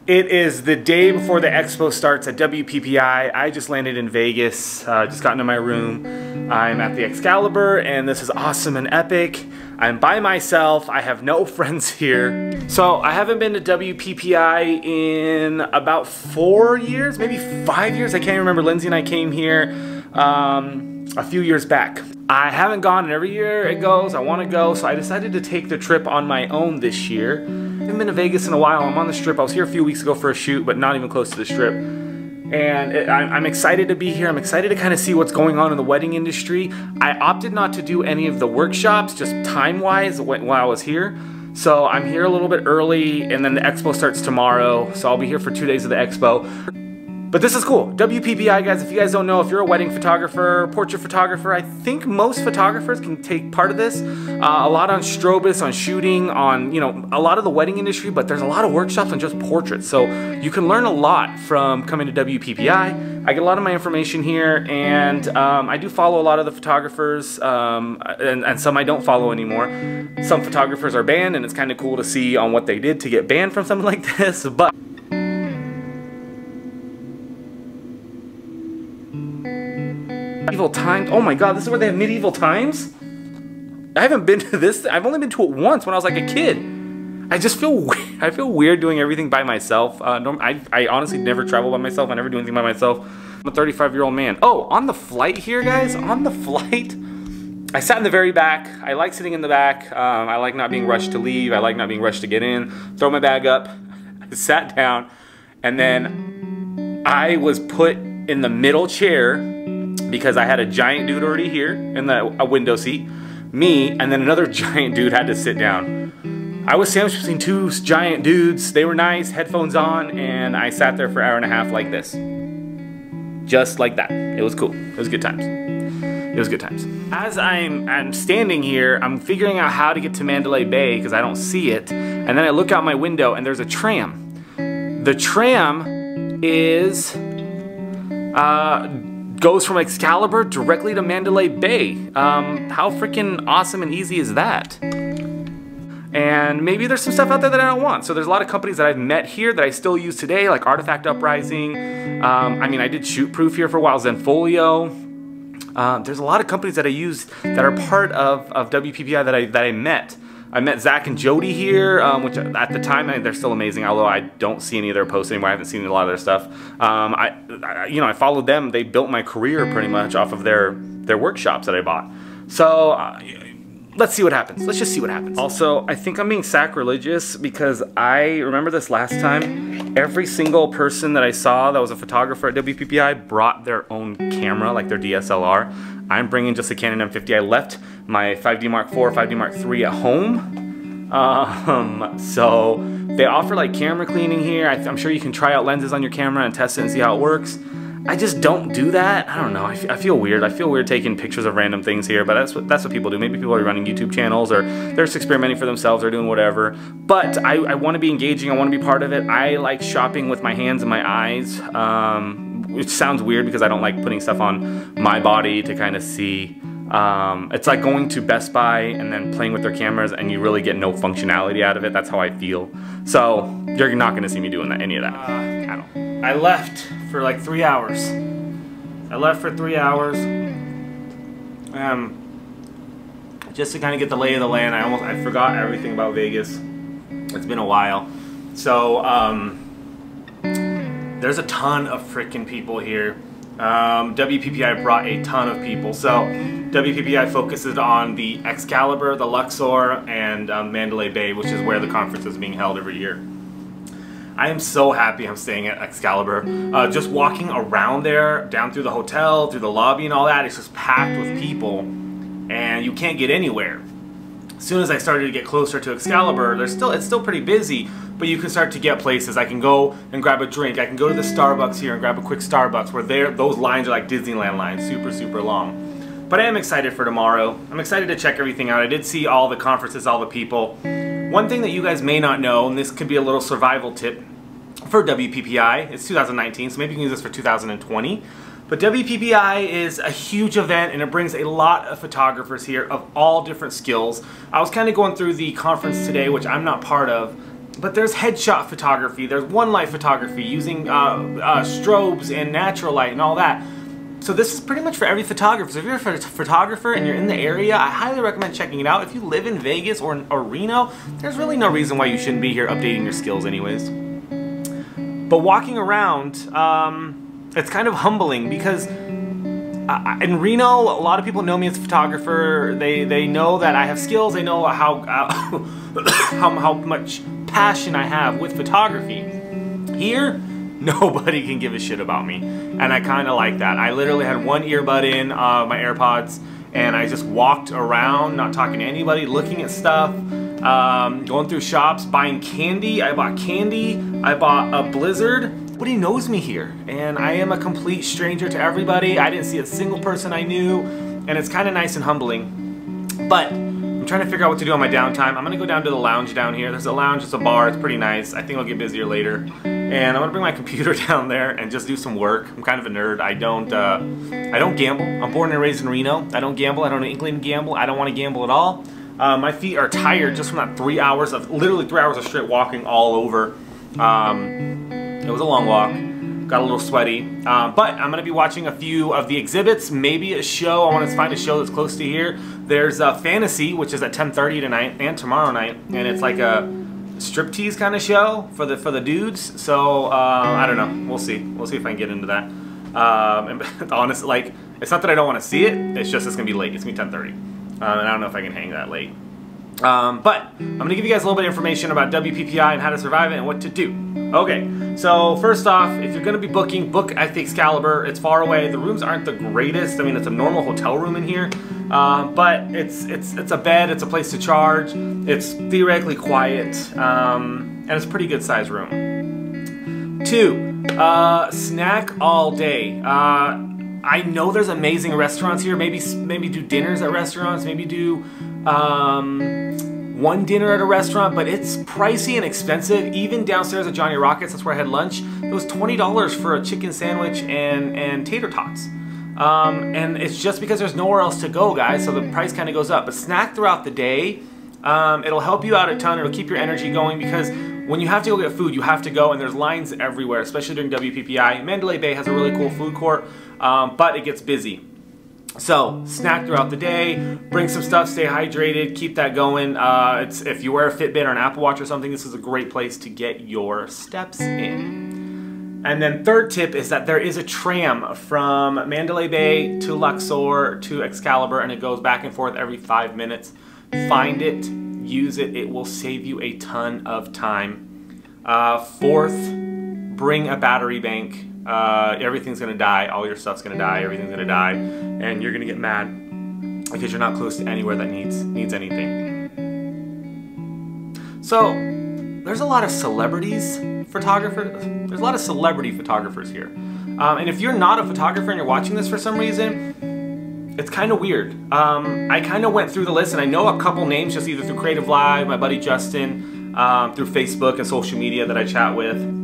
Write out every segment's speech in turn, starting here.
It is the day before the expo starts at WPPI. I just landed in Vegas, just got into my room. I'm at the Excalibur and this is awesome and epic. I'm by myself, I have no friends here. So I haven't been to WPPI in about 4 years, maybe 5 years. I can't remember. Lindsay and I came here a few years back. I haven't gone, and every year it goes, I want to go, so I decided to take the trip on my own this year. I haven't been to Vegas in a while. I'm on the Strip. I was here a few weeks ago for a shoot, but not even close to the Strip. And I'm excited to be here. I'm excited to kind of see what's going on in the wedding industry. I opted not to do any of the workshops, just time-wise, while I was here. So I'm here a little bit early, and then the expo starts tomorrow, so I'll be here for 2 days of the expo. But this is cool. WPPI, guys, if you guys don't know, if you're a wedding photographer, portrait photographer, I think most photographers can take part of this. A lot on strobus, on shooting, on, you know, a lot of the wedding industry, but there's a lot of workshops on just portraits. So you can learn a lot from coming to WPPI. I get a lot of my information here, and I do follow a lot of the photographers, and some I don't follow anymore. Some photographers are banned, and it's kind of cool to see on what they did to get banned from something like this, but medieval times. Oh my god, this is where they have medieval times? I haven't been to this. I've only been to it once when I was like a kid. I just feel I feel weird doing everything by myself. I honestly never travel by myself. I never do anything by myself. I'm a 35-year-old man. Oh, on the flight here, guys, on the flight, I sat in the very back. I like sitting in the back. I like not being rushed to leave. I like not being rushed to get in. Throw my bag up. I sat down, and then I was put in the middle chair because I had a giant dude already here in a window seat, me, and then another giant dude had to sit down. I was sandwiched between two giant dudes. They were nice, headphones on, and I sat there for an hour and a half like this. Just like that. It was cool. It was good times. It was good times. As I'm standing here, I'm figuring out how to get to Mandalay Bay because I don't see it, and then I look out my window and there's a tram. The tram is goes from Excalibur directly to Mandalay Bay. How freaking awesome and easy is that? And maybe there's some stuff out there that I don't want. So there's a lot of companies that I've met here that I still use today, like Artifact Uprising. I mean, I did Shoot Proof here for a while, Zenfolio. There's a lot of companies that I use that are part of WPPI that I met. I met Zach and Jody here, which at the time they're still amazing. Although I don't see any of their posts anymore. I haven't seen a lot of their stuff. I followed them. They built my career pretty much off of their workshops that I bought. So let's see what happens. Let's just see what happens. Also, I think I'm being sacrilegious because I remember this last time. Every single person that I saw that was a photographer at WPPI brought their own camera, like their DSLR. I'm bringing just a Canon M50. I left my 5D Mark IV or 5D Mark III at home. So they offer like camera cleaning here. I'm sure you can try out lenses on your camera and test it and see how it works. I just don't do that. I don't know. I feel weird. I feel weird taking pictures of random things here, but that's what people do. Maybe people are running YouTube channels or they're just experimenting for themselves or doing whatever. But I want to be engaging. I want to be part of it. I like shopping with my hands and my eyes, which sounds weird because I don't like putting stuff on my body to kind of see. It's like going to Best Buy and then playing with their cameras and you really get no functionality out of it. That's how I feel. So you're not going to see me doing any of that at all. I left for like 3 hours. I left for 3 hours. Just to kind of get the lay of the land. I forgot everything about Vegas. It's been a while. So there's a ton of freaking people here. WPPI brought a ton of people. So WPPI focuses on the Excalibur, the Luxor, and Mandalay Bay, which is where the conference is being held every year. I am so happy I'm staying at Excalibur. Just walking around there, down through the hotel, through the lobby and all that, it's just packed with people and you can't get anywhere. As soon as I started to get closer to Excalibur, it's still pretty busy, but you can start to get places. I can go and grab a drink. I can go to the Starbucks here and grab a quick Starbucks where those lines are like Disneyland lines, super, super long. But I am excited for tomorrow. I'm excited to check everything out. I did see all the conferences, all the people. One thing that you guys may not know, and this could be a little survival tip for WPPI, it's 2019, so maybe you can use this for 2020. But WPPI is a huge event and it brings a lot of photographers here of all different skills. I was kind of going through the conference today, which I'm not part of, But there's headshot photography, there's one light photography using strobes and natural light and all that. So this is pretty much for every photographer. So if you're a photographer and you're in the area, I highly recommend checking it out. If you live in Vegas or Reno, there's really no reason why you shouldn't be here updating your skills anyways. But walking around, it's kind of humbling because in Reno, a lot of people know me as a photographer. They know that I have skills. They know how much passion I have with photography. Here, nobody can give a shit about me, and I kind of like that. I literally had one earbud in, my AirPods, and I just walked around, not talking to anybody, looking at stuff, going through shops, buying candy. I bought candy. I bought a Blizzard. Nobody knows me here, and I am a complete stranger to everybody. I didn't see a single person I knew, and it's kind of nice and humbling. But I'm trying to figure out what to do on my downtime. I'm gonna go down to the lounge down here. There's a lounge, it's a bar, it's pretty nice. I think I'll get busier later. And I'm gonna bring my computer down there and just do some work. I'm kind of a nerd. I don't gamble. I'm born and raised in Reno. I don't gamble. I don't know England gamble. I don't want to gamble at all. My feet are tired just from that 3 hours of, literally 3 hours of straight walking all over. It was a long walk. Got a little sweaty. But I'm going to be watching a few of the exhibits, maybe a show. I want to find a show that's close to here. There's Fantasy, which is at 10:30 tonight and tomorrow night. And it's like a striptease kind of show for the dudes. So, I don't know. We'll see. We'll see if I can get into that. And honestly, like, it's not that I don't want to see it. It's just it's going to be late. It's going to be 10:30. And I don't know if I can hang that late. But I'm going to give you guys a little bit of information about WPPI and how to survive it and what to do. Okay, so first off, if you're going to be booking, book at the Excalibur. It's far away. The rooms aren't the greatest. I mean, it's a normal hotel room in here, but it's a bed. It's a place to charge. It's theoretically quiet, and it's a pretty good sized room. 2, snack all day. I know there's amazing restaurants here. Maybe do dinners at restaurants. Maybe do one dinner at a restaurant, but it's pricey and expensive. Even downstairs at Johnny Rockets, that's where I had lunch, it was $20 for a chicken sandwich and tater tots. And it's just because there's nowhere else to go, guys, so the price kind of goes up. But snack throughout the day. It'll help you out a ton. It'll keep your energy going because when you have to go get food, you have to go, and there's lines everywhere, especially during WPPI. Mandalay Bay has a really cool food court, but it gets busy. So, snack throughout the day, bring some stuff, stay hydrated, keep that going. If you wear a Fitbit or an Apple Watch or something, this is a great place to get your steps in. And then third tip is that there is a tram from Mandalay Bay to Luxor to Excalibur, and it goes back and forth every 5 minutes. Find it, use it, it will save you a ton of time. Fourth, bring a battery bank. Everything's gonna die, all your stuff's gonna die, everything's gonna die, and you're gonna get mad because you're not close to anywhere that needs anything. So, there's a lot of celebrities photographers. There's a lot of celebrity photographers here. And if you're not a photographer and you're watching this for some reason, it's kind of weird. I kind of went through the list, and I know a couple names just either through Creative Live, my buddy Justin, through Facebook and social media that I chat with.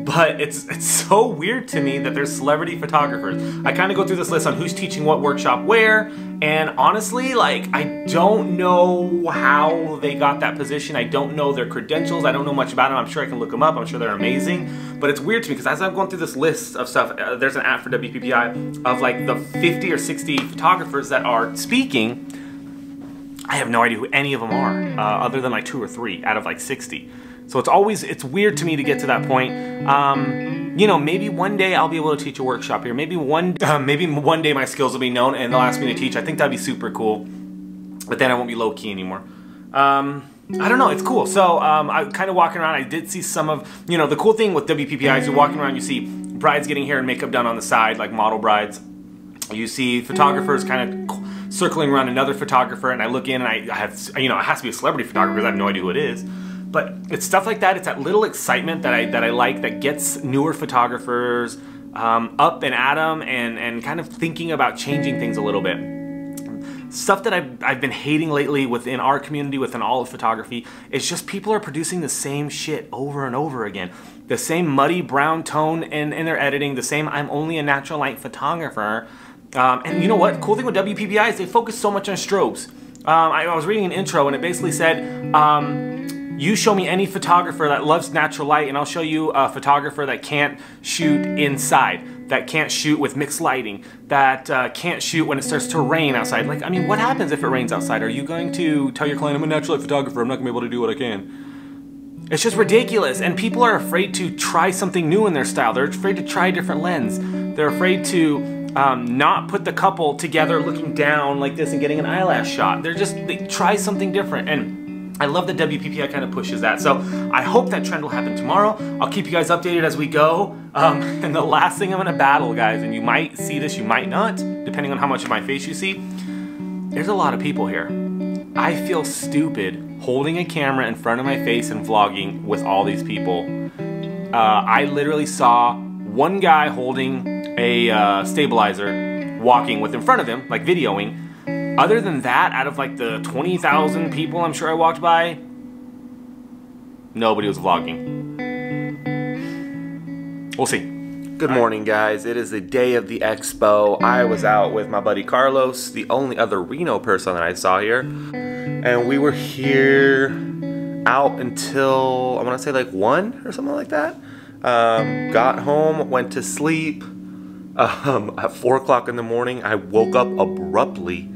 But it's so weird to me that there's celebrity photographers. I kind of go through this list on who's teaching what workshop where, and honestly, like, I don't know how they got that position. I don't know their credentials. I don't know much about them. I'm sure I can look them up. I'm sure they're amazing. But it's weird to me because as I'm going through this list of stuff, there's an app for WPPI of like the 50 or 60 photographers that are speaking. I have no idea who any of them are, other than like 2 or 3 out of like 60. So it's weird to me to get to that point. You know, maybe one day I'll be able to teach a workshop here. Maybe one day my skills will be known and they'll ask me to teach. I think that'd be super cool. But then I won't be low key anymore. I don't know, it's cool. So I'm kind of walking around. I did see some of, you know, the cool thing with WPPI is you're walking around, you see brides getting hair and makeup done on the side, like model brides. You see photographers kind of circling around another photographer, and I look in and I have, you know, it has to be a celebrity photographer because I have no idea who it is. But it's stuff like that. It's that little excitement that I like that gets newer photographers up and at them and kind of thinking about changing things a little bit. Stuff that I've been hating lately within our community, within all of photography, is just people are producing the same shit over and over again. The same muddy brown tone in their editing, the same I'm only a natural light photographer. And you know what? Cool thing with WPPI is they focus so much on strobes. I was reading an intro and it basically said, You show me any photographer that loves natural light and I'll show you a photographer that can't shoot inside, that can't shoot with mixed lighting, that can't shoot when it starts to rain outside. Like, I mean, what happens if it rains outside? Are you going to tell your client, I'm a natural light photographer, I'm not gonna be able to do what I can? It's just ridiculous, and people are afraid to try something new in their style. They're afraid to try a different lens. They're afraid to not put the couple together looking down like this and getting an eyelash shot. They try something different, and I love that WPPI kind of pushes that. So I hope that trend will happen tomorrow. I'll keep you guys updated as we go. And the last thing I'm gonna battle, guys, and you might see this, you might not, depending on how much of my face you see, there's a lot of people here. I feel stupid holding a camera in front of my face and vlogging with all these people. I literally saw one guy holding a stabilizer walking with in front of him, like videoing. Other than that, out of like the 20,000 people I'm sure I walked by, nobody was vlogging. We'll see. Good morning, guys. It is the day of the expo. I was out with my buddy Carlos, the only other Reno person that I saw here. And we were here out until, I want to say like 1 or something like that. Got home, went to sleep. At 4 o'clock in the morning, I woke up abruptly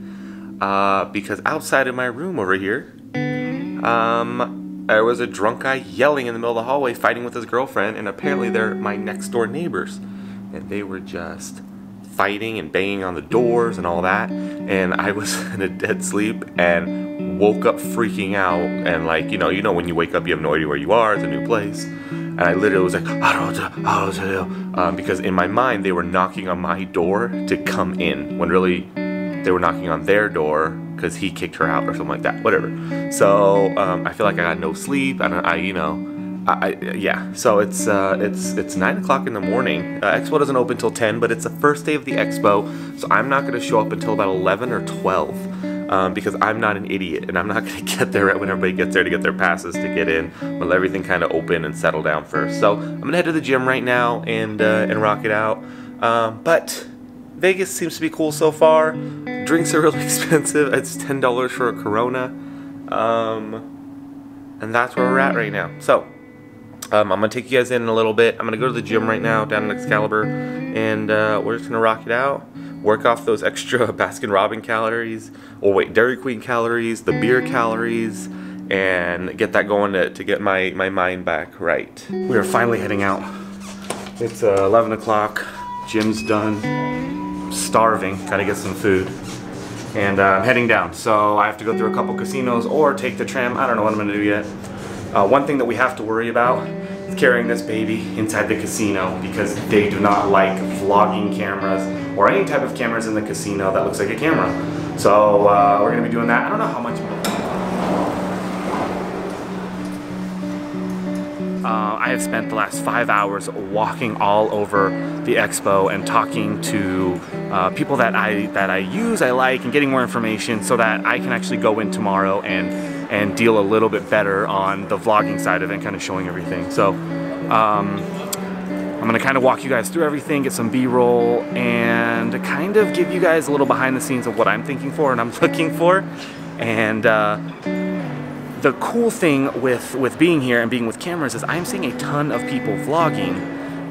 because outside of my room over here, there was a drunk guy yelling in the middle of the hallway, fighting with his girlfriend, and apparently they're my next door neighbors. And they were just fighting and banging on the doors and all that. And I was in a dead sleep and woke up freaking out. And like, you know when you wake up, you have no idea where you are, it's a new place. And I literally was like, I don't know what to do. Because in my mind, they were knocking on my door to come in, when really they were knocking on their door because he kicked her out or something like that, whatever. So I feel like I got no sleep. Yeah. So it's 9 o'clock in the morning. Expo doesn't open till 10, but it's the first day of the expo, so I'm not going to show up until about 11 or 12 because I'm not an idiot, and I'm not going to get there right when everybody gets there to get their passes to get in. I'm gonna let everything kind of open and settle down first. So I'm gonna head to the gym right now and rock it out. But Vegas seems to be cool so far. Drinks are really expensive. It's $10 for a Corona. And that's where we're at right now. So, I'm going to take you guys in a little bit. I'm going to go to the gym right now down in Excalibur. And we're just going to rock it out. Work off those extra Baskin-Robbins calories. Or wait, Dairy Queen calories, the beer calories. And get that going to get my mind back right. We are finally heading out. It's 11 o'clock. Gym's done. Starving, gotta get some food, and I'm heading down, so I have to go through a couple casinos or take the tram. I don't know what I'm gonna do yet. One thing that we have to worry about is carrying this baby inside the casino, because they do not like vlogging cameras or any type of cameras in the casino that looks like a camera. So we're gonna be doing that. I don't know how much. I have spent the last 5 hours walking all over the expo and talking to people that I use, I like, and getting more information so that I can actually go in tomorrow and deal a little bit better on the vlogging side of it and kind of showing everything. So I'm gonna kind of walk you guys through everything, get some B-roll, and kind of give you guys a little behind the scenes of what I'm thinking for and I'm looking for. And the cool thing with being here and being with cameras is I'm seeing a ton of people vlogging,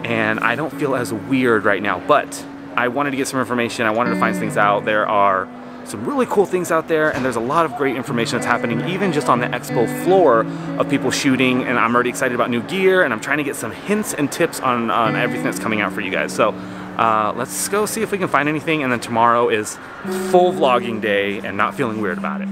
and I don't feel as weird right now, but I wanted to get some information. I wanted to find things out. There are some really cool things out there, and there's a lot of great information that's happening even just on the expo floor of people shooting, and I'm already excited about new gear, and I'm trying to get some hints and tips on everything that's coming out for you guys. So let's go see if we can find anything, and then tomorrow is full vlogging day and not feeling weird about it.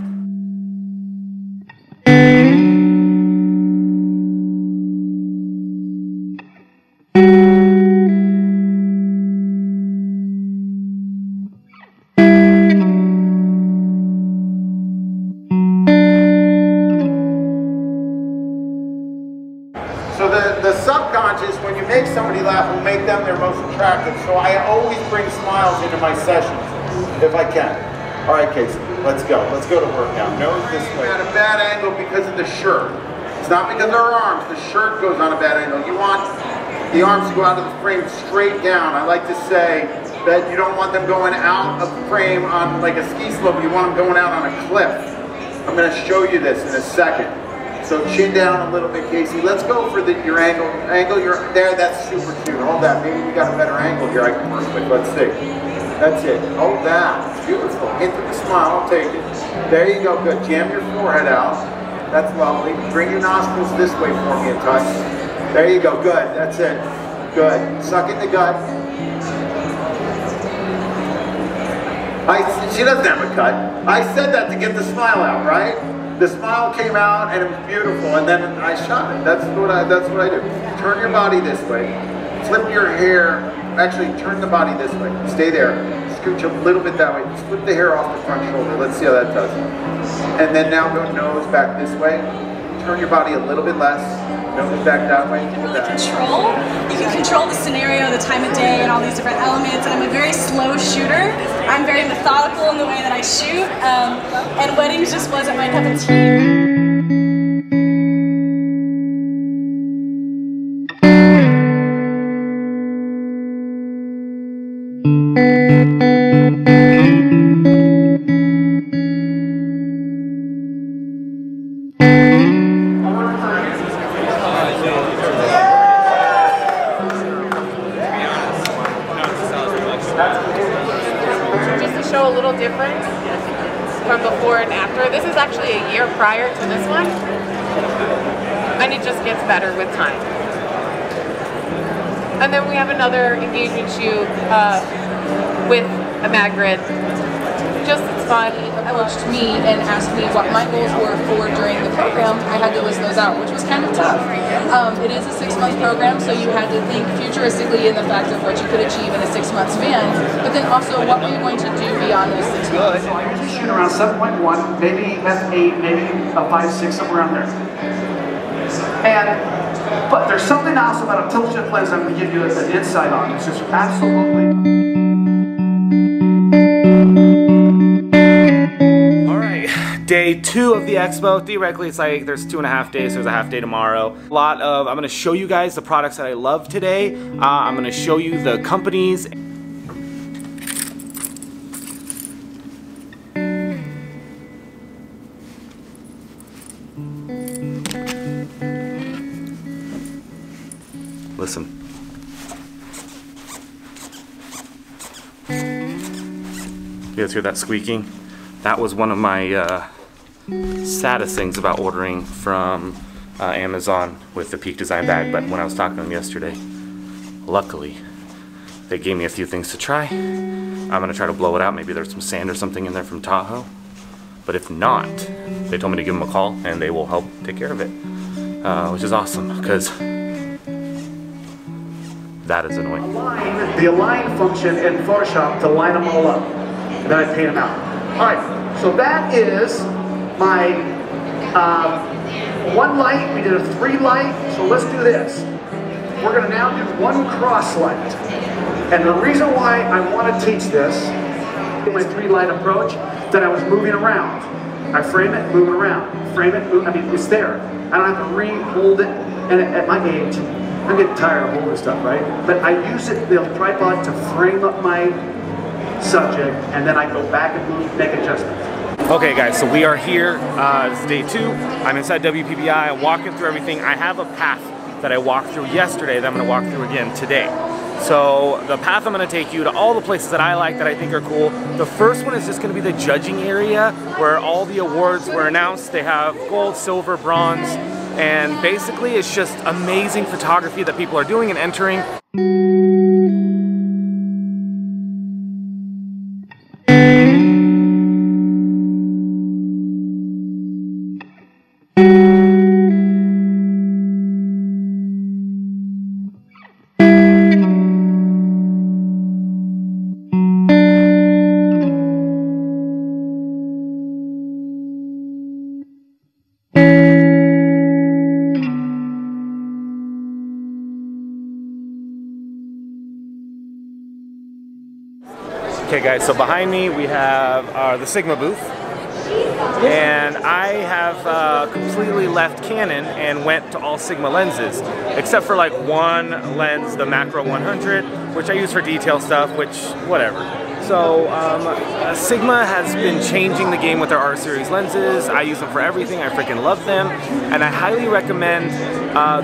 So the subconscious, when you make somebody laugh, will make them their most attractive. So I always bring smiles into my sessions, if I can. All right, Casey, let's go. Let's go to work now. Nose this way. At a bad angle because of the shirt. It's not because of her arms. The shirt goes on a bad angle. You want the arms to go out of the frame straight down. I like to say that you don't want them going out of the frame on like a ski slope. You want them going out on a cliff. I'm going to show you this in a second. So chin down a little bit, Casey. Let's go for your angle. There, that's super cute. Hold that. Maybe we got a better angle here I can work with. Let's see. That's it. Hold that. Beautiful. Hit the smile. I'll take it. There you go. Good. Jam your forehead out. That's lovely. Bring your nostrils this way for me a touch. There you go. Good. That's it. Good. Suck in the gut. She doesn't have a cut. I said that to get the smile out, right? The smile came out and it was beautiful, and then I shot it. That's what I do. Turn your body this way. Flip your hair. Actually, turn the body this way. Stay there. Scooch a little bit that way. Flip the hair off the front shoulder. Let's see how that does. And then now go nose back this way. Turn your body a little bit less. Nose back that way. You can control the scenario, the time of day, and all these different elements. And I'm a very slow shooter. I'm very methodical in the way that I shoot. And weddings just wasn't my cup of tea. Just to show a little difference from before and after. This is actually a year prior to this one, and it just gets better with time. And then we have another engagement shoot with a mag grid. Just it's fun. Approached me and asked me what my goals were for during the program. I had to list those out, which was kind of tough. It is a 6-month program, so you had to think futuristically in the fact of what you could achieve in a 6-month span, but then also what were you going to do beyond those 6 months? So I usually shoot around 7.1, maybe F8, maybe a 5.6, somewhere around there. But there's something else about a tilt shift lens I'm going to give you an insight on. It's just absolutely... Day 2 of the expo. Theoretically, it's like there's 2.5 days. There's a half day tomorrow. I'm going to show you guys the products that I love today. I'm going to show you the companies. Listen. You guys hear that squeaking? That was one of my saddest things about ordering from Amazon with the Peak Design bag, but when I was talking to them yesterday, luckily, they gave me a few things to try. I'm gonna try to blow it out. Maybe there's some sand or something in there from Tahoe. But if not, they told me to give them a call and they will help take care of it, which is awesome, because that is annoying. The align function in Photoshop to line them all up, and then I paint them out. All right, so that is my 1 light. We did a 3 light, so let's do this. We're gonna now do 1 cross light. And the reason why I want to teach this, in my 3 light approach, that I was moving around. I frame it, moving around. Frame it, move, I mean, it's there. I don't have to re-hold it, and at my age, I'm getting tired of holding stuff, right? But I use it, the tripod, to frame up my subject, and then I go back and move, make adjustments. Okay guys, so we are here, it's day 2. I'm inside WPPI, I'm walking through everything. I have a path that I walked through yesterday that I'm gonna walk through again today. So the path I'm gonna take you to all the places that I like, that I think are cool. The first one is just gonna be the judging area where all the awards were announced. They have gold, silver, bronze, and basically it's just amazing photography that people are doing and entering. Okay guys, so behind me we have the Sigma booth, and I have completely left Canon and went to all Sigma lenses, except for like one lens, the Macro 100, which I use for detail stuff, which whatever. So Sigma has been changing the game with their R series lenses. I use them for everything. I freaking love them, and I highly recommend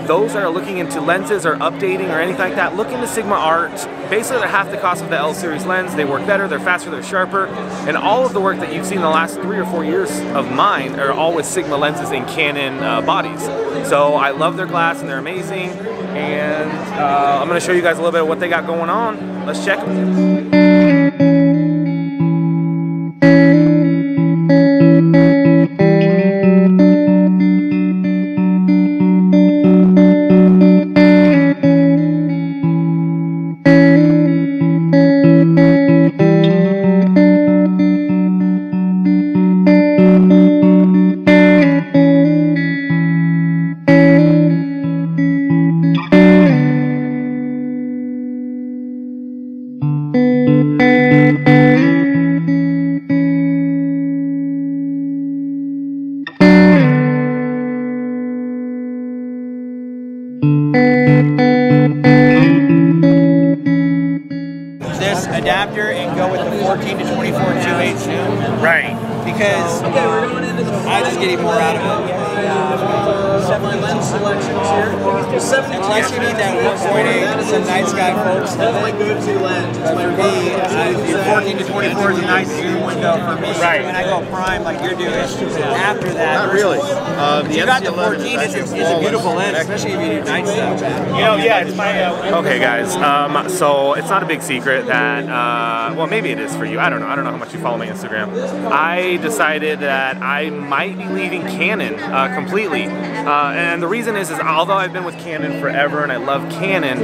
those that are looking into lenses or updating or anything like that. Look into Sigma Art. Basically, they're half the cost of the L series lens. They work better. They're faster. They're sharper. And all of the work that you've seen the last 3 or 4 years of mine are all with Sigma lenses and Canon bodies. So I love their glass and they're amazing. And I'm going to show you guys a little bit of what they got going on. Let's check them. This adapter and go with the 14 to 24 2.8 zoom. Right. Because I just getting more out of it. Lens selections here. Unless you need that 1.8, some night sky folks. Definitely go-to lens. But for me, the 14 to 24 is a nice zoom window for me. Right. When I go prime like you're doing, after that. Not really. You got the 14 is a beautiful lens, especially if you do night stuff. You know, yeah, it's my... Okay, guys, so it's not a big secret that, well, maybe it is for you. I don't know. I don't know how much you follow my Instagram. I decided that I might be leaving Canon completely. And the reason is although I've been with Canon forever and I love Canon,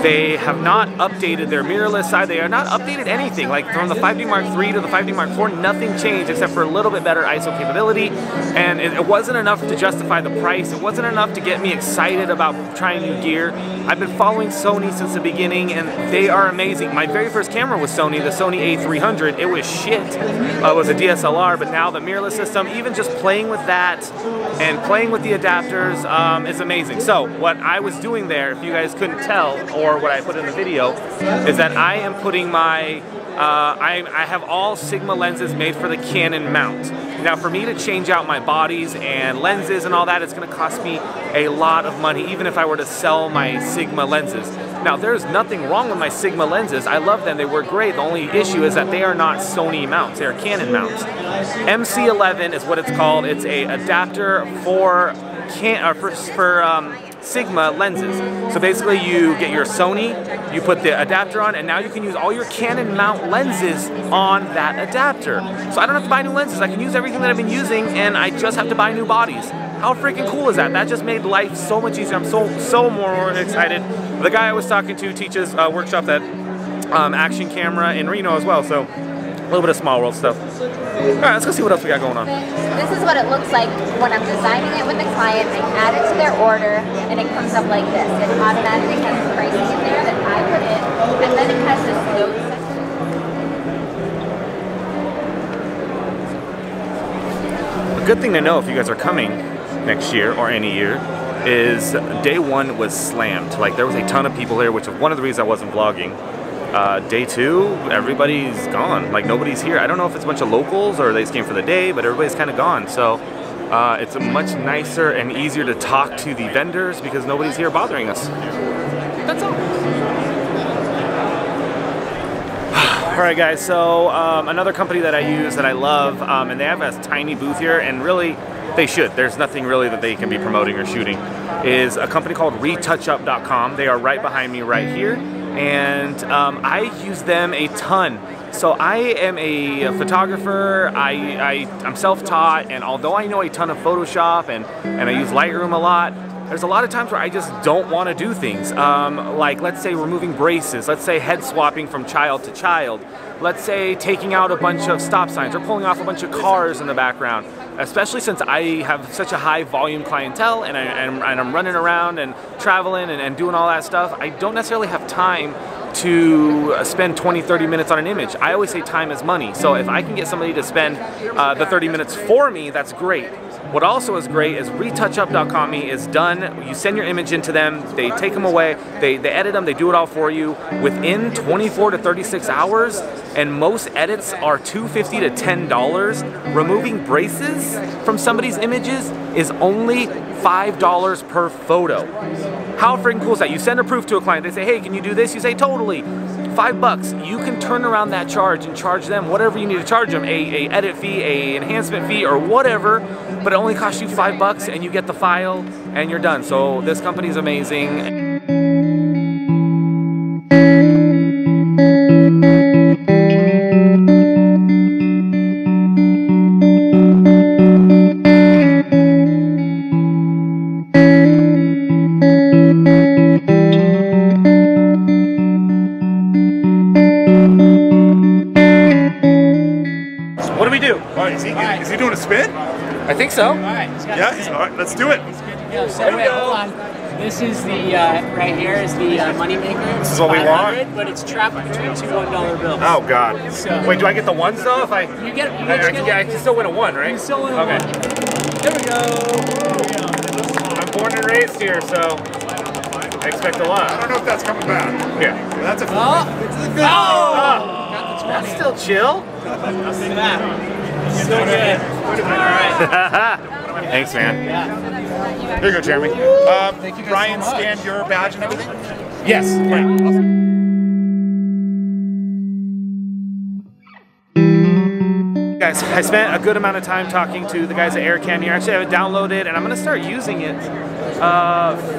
they have not updated their mirrorless side. They have not updated anything. Like from the 5D Mark III to the 5D Mark IV, nothing changed except for a little bit better ISO capability. And it wasn't enough to justify the price. It wasn't enough to get me excited about trying new gear. I've been following Sony since the beginning and they are amazing. My very first camera was Sony, the Sony A300. It was shit. It was a DSLR, but now the mirrorless system, even just playing with that and playing with the adapters is amazing. So what I was doing there, if you guys couldn't tell, or what I put in the video, is that I am putting my, I have all Sigma lenses made for the Canon mount. Now for me to change out my bodies and lenses and all that, it's going to cost me a lot of money, even if I were to sell my Sigma lenses. Now there's nothing wrong with my Sigma lenses. I love them, they work great. The only issue is that they are not Sony mounts, they are Canon mounts. MC11 is what it's called. It's a adapter for Sigma lenses. So basically you get your Sony, you put the adapter on, and now you can use all your Canon mount lenses on that adapter. So I don't have to buy new lenses. I can use everything that I've been using and I just have to buy new bodies. How freaking cool is that? That just made life so much easier. I'm so more excited. The guy I was talking to teaches a workshop at Action Camera in Reno as well, so a little bit of small world stuff. Alright, let's go see what else we got going on. This is what it looks like when I'm designing it with the client. I add it to their order, and it comes up like this. It automatically has the pricing in there that I put in, and then it has this note section. A good thing to know if you guys are coming next year or any year is day one was slammed. Like there was a ton of people here, which is one of the reasons I wasn't vlogging. Day two, everybody's gone. Like nobody's here. I don't know if it's a bunch of locals or they just came for the day, but everybody's kind of gone. So it's much nicer and easier to talk to the vendors because nobody's here bothering us. That's all. Alright guys, so another company that I use that I love, and they have a tiny booth here, and really they should. There's nothing really that they can be promoting or shooting, is a company called retouchup.com. They are right behind me right here. And I use them a ton. So I am a photographer, I'm self-taught, and although I know a ton of Photoshop and I use Lightroom a lot, there's a lot of times where I just don't want to do things. Like let's say removing braces, let's say head swapping from child to child, let's say taking out a bunch of stop signs or pulling off a bunch of cars in the background. Especially since I have such a high volume clientele and I'm running around and traveling and doing all that stuff, I don't necessarily have time to spend 20-30 minutes on an image. I always say time is money, so if I can get somebody to spend the 30 minutes for me, that's great. What also is great is retouchup.com is done. You send your image into them, they take them away, they edit them, they do it all for you within 24 to 36 hours, and most edits are $2.50 to $10. Removing braces from somebody's images is only $5 per photo. How freaking cool is that? You send a proof to a client, they say, hey, can you do this? You say, totally. $5. You can turn around that charge and charge them whatever you need to charge them, a edit fee, a enhancement fee, or whatever, but it only costs you $5 and you get the file and you're done. So this company is amazing. What do we do? All right, is he doing a spin? I think so. All right, Yeah, all right, let's do it. So wait, hold on. This is the, right here is the money maker. This is what we want? But it's trapped between two $1 bills. Oh, God. So, Wait, do I get the ones though? If I you get, I can still win a one, right? You still win a okay. one. There we go. I'm born and raised here, so I expect a lot. I don't know if that's coming back. Yeah. That's a That's still chill. Still good. All right. Thanks, man. Here you go, Jeremy. Brian scanned your badge and everything? Yes. Guys, I spent a good amount of time talking to the guys at AirCam here. Actually, I have it downloaded, and I'm going to start using it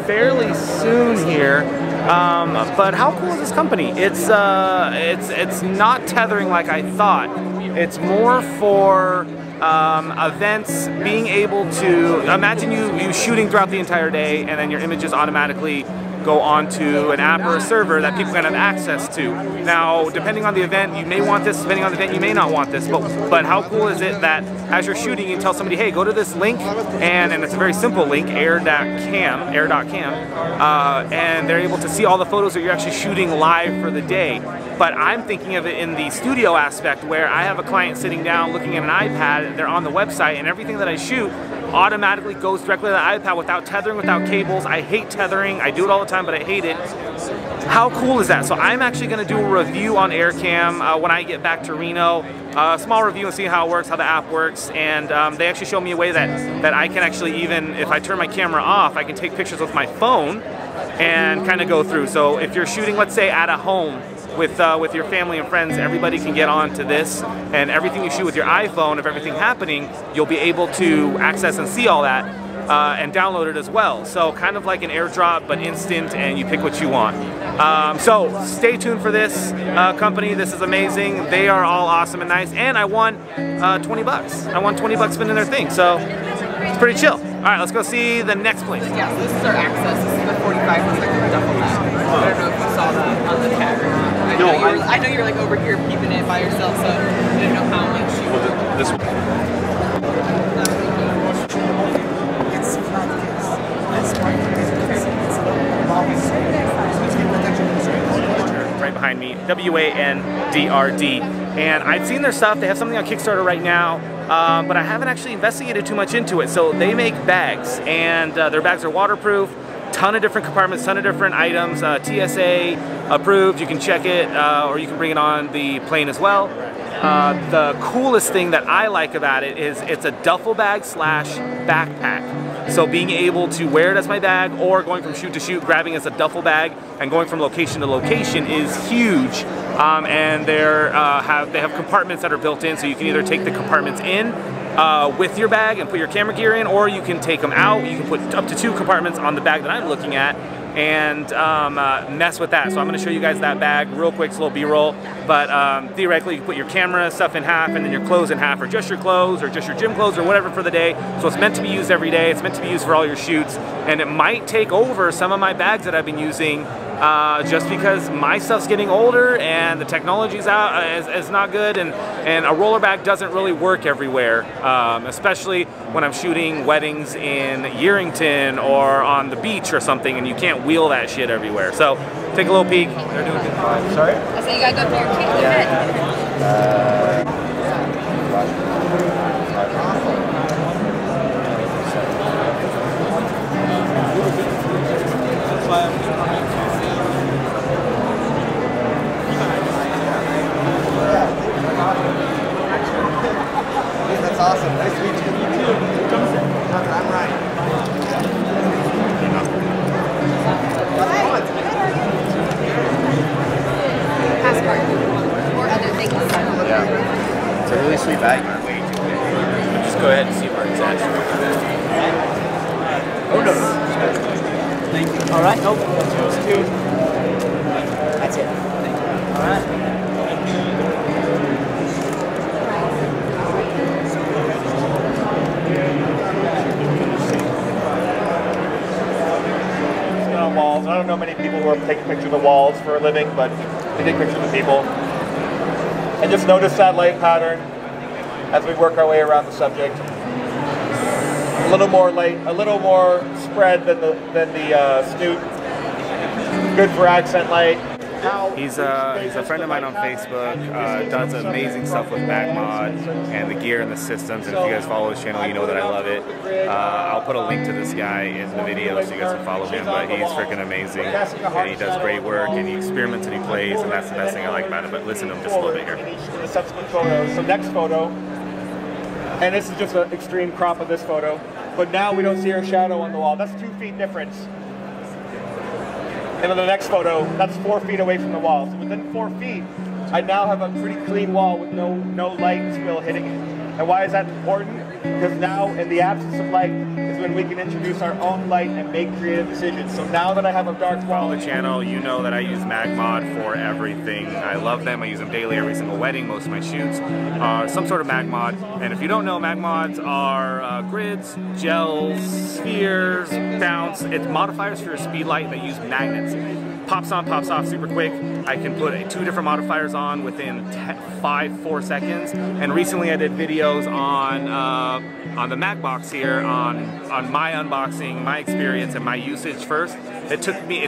fairly soon here. But how cool is this company? It's not tethering like I thought. It's more for events, being able to imagine you shooting throughout the entire day, and then your images automatically go onto an app or a server that people can have access to. Now, depending on the event, you may want this. Depending on the event, you may not want this. But how cool is it that as you're shooting, you tell somebody, hey, go to this link, and it's a very simple link, air.cam, and they're able to see all the photos that you're actually shooting live for the day. But I'm thinking of it in the studio aspect, where I have a client sitting down looking at an iPad, they're on the website, and everything that I shoot automatically goes directly to the iPad without tethering, without cables. I hate tethering. I do it all the time, but I hate it. How cool is that? So I'm actually going to do a review on AirCam when I get back to Reno. A small review and see how it works, how the app works, and they actually show me a way that I can actually, even if I turn my camera off, I can take pictures with my phone and kind of go through. So if you're shooting, let's say at a home with your family and friends, everybody can get onto this, and everything you shoot with your iPhone, of everything happening, you'll be able to access and see all that and download it as well. So kind of like an airdrop, but instant, and you pick what you want. So stay tuned for this company. This is amazing. They are all awesome and nice, and I won 20 bucks. I won 20 bucks spinning their thing, so it's pretty chill. All right, let's go see the next place. Yeah, so this is our access. This is the 45% duffel bag. I don't know if you saw that on the tag or not. I know you were like over here peeping it by yourself, so I didn't know how much you were. This one. Right behind me, WANDRD. And I've seen their stuff. They have something on Kickstarter right now, but I haven't actually investigated too much into it. So they make bags, and their bags are waterproof. Ton of different compartments, ton of different items. TSA approved. You can check it, or you can bring it on the plane as well. The coolest thing that I like about it is it's a duffel bag / backpack. So being able to wear it as my bag, or going from shoot to shoot, grabbing it as a duffel bag, and going from location to location is huge. And they have compartments that are built in, so you can either take the compartments in with your bag and put your camera gear in, or you can take them out. You can put up to 2 compartments on the bag that I'm looking at, and mess with that. So I'm going to show you guys that bag real quick. It's a little B-roll, but theoretically you can put your camera stuff in half, and then your clothes in half, or just your clothes, or just your gym clothes, or whatever for the day. So it's meant to be used every day. It's meant to be used for all your shoots, and it might take over some of my bags that I've been using just because my stuff's getting older and the technology's out is not good, and a roller bag doesn't really work everywhere, especially when I'm shooting weddings in Yerington or on the beach or something, and you can't wheel that shit everywhere. So take a little peek. They're doing good. Sorry? I said you gotta go through your kit. Go ahead. That's awesome. Nice to meet you. You too. I'm Ryan. Passport or other things. Yeah. It's a really sweet bag. Just go ahead and see where it's at. Oh no. Thank you. All right. Nope. Choose two. That's it. Thank you. All right. Walls. I don't know many people who are taking pictures of the walls for a living, but we take pictures of people. And just notice that light pattern as we work our way around the subject. A little more light, a little more spread than the snoot. Good for accent light. He's a friend of mine on Facebook, does amazing stuff with MagMod and the gear and the systems, and if you guys follow his channel, you know that I love it. I'll put a link to this guy in the video so you guys can follow him, but he's freaking amazing, and he does great work, and he experiments and he plays, and that's the best thing I like about it, but listen to him just a little bit here. The subsequent photos. So next photo, and this is just an extreme crop of this photo, but now we don't see our shadow on the wall. That's 2 feet difference. And then the next photo, that's 4 feet away from the wall. So within 4 feet, I now have a pretty clean wall with no light spill hitting it. And why is that important? Because now, in the absence of light, is when we can introduce our own light and make creative decisions. So now that I have a dark wall... Follow the channel, you know that I use MagMod for everything. I love them. I use them daily, every single wedding, most of my shoots. Some sort of MagMod. And if you don't know, MagMods are grids, gels, spheres, bounce. It's modifiers for your speed light that use magnets. Pops on, pops off super quick. I can put 2 different modifiers on within 4 seconds. And recently I did videos on the MacBox here on my unboxing, my experience, and my usage first. It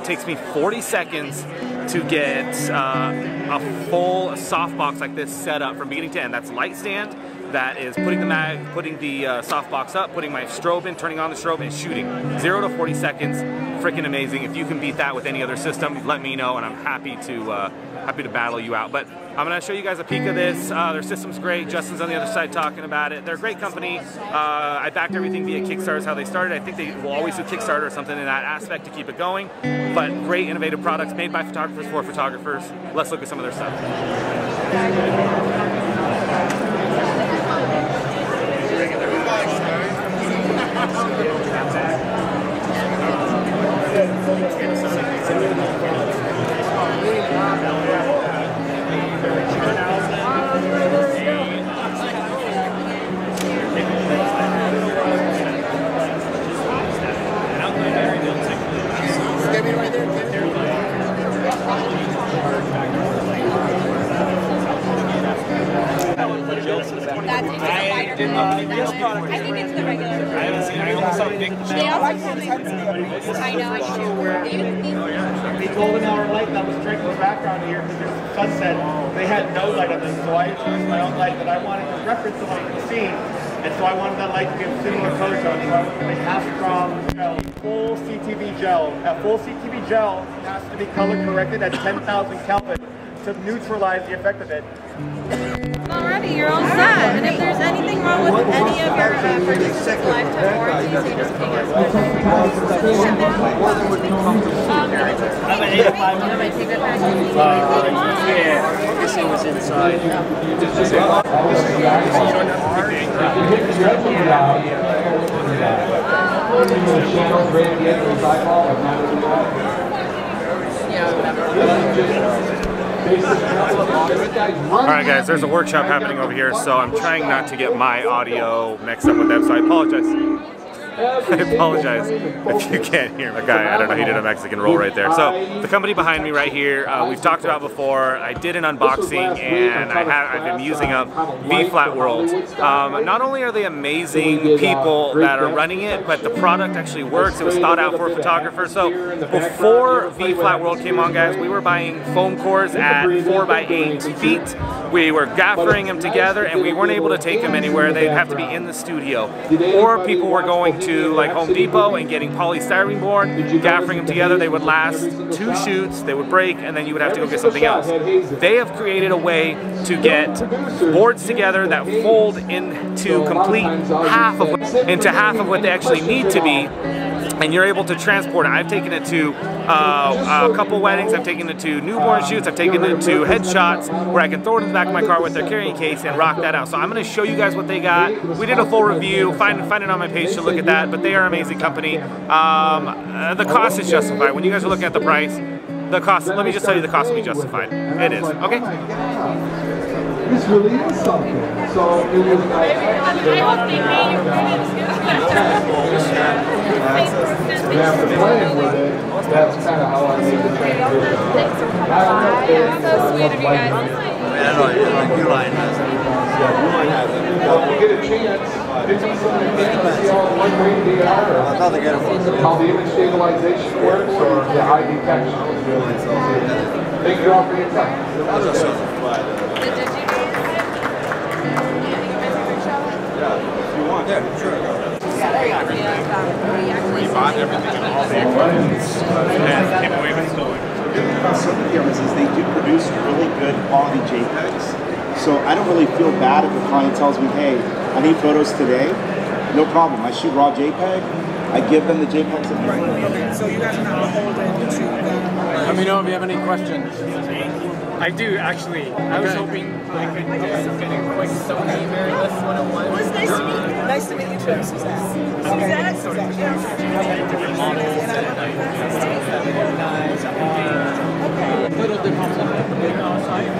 takes me 40 seconds to get a full softbox like this set up from beginning to end. That's light stand. That is putting the softbox up, putting my strobe in, turning on the strobe, and shooting. 0 to 40 seconds, freaking amazing. If you can beat that with any other system, let me know, and I'm happy to battle you out. But I'm gonna show you guys a peek of this. Their system's great. Justin's on the other side talking about it. They're a great company. I backed everything via Kickstarter, is how they started. I think they will always do Kickstarter or something in that aspect to keep it going. But great, innovative products made by photographers for photographers. Let's look at some of their stuff. I think it's the regular. I haven't seen it. I only saw big. They also have I know, I should. The golden hour light that was striking the background here because there's sunset. They had no light on this, so I chose my own light that I wanted to reference the light in the scene. And so I wanted that light to be a similar color tone. So I went with a half-strom gel, full CTV gel. A full CTV gel has to be color corrected at 10,000 Kelvin to neutralize the effect of it. Alrighty, you're all set. And if there's anything wrong with any of your purchases with lifetime warranty, so you just pay us. Yeah, this thing was inside. Alright guys, there's a workshop happening over here, so I'm trying not to get my audio mixed up with them, so I apologize. I apologize if you can't hear the guy. I don't know, he did a Mexican roll right there. So the company behind me right here, we've talked about before. I did an unboxing and I've been using a V-Flat World. Not only are they amazing people that are running it, but the product actually works. It was thought out for photographers. So before V-Flat World came on, guys, we were buying foam cores at 4x8 feet. We were gaffering them together and we weren't able to take them anywhere. They'd have to be in the studio. Or people were going to to like Home Depot and getting polystyrene board, gaffering them together. They would last 2 shoots, they would break, and then you would have to go get something else. They have created a way to get boards together that fold into half of what they actually need to be, and you're able to transport it. I've taken it to a couple weddings, I've taken it to newborn shoots, I've taken it to headshots where I can throw it in the back of my car with their carrying case and rock that out. So I'm going to show you guys what they got. We did a full review, find it on my page to look at that, but they are an amazing company. The cost is justified. When you guys are looking at the price, the cost, let me just tell you the cost will be justified. It is, okay? This really is something. So it was like, have to plan with it. That's kind of how I made the transition. So sweet of you guys. Uline has it. Well, if you get a chance, pick up some things, see how one way they are, or how the image stabilization works, or the eye detection. Thank you all for your time. Yeah, sure. We bought everything and all the equipment and came away with still. The good thing about some of the cameras is they do produce really good quality JPEGs. So I don't really feel bad if the client tells me, hey, I need photos today. No problem. I shoot raw JPEG. I give them the JPEGs. Okay, so you guys are not beholden to Let me know if you have any questions. I do, actually. I was hoping I could get a quick Sony mirrorless 101. Well, it's nice to meet you. Nice to meet you too, Suzanne. Suzanne? Different models that I recognize are a little different from the big side.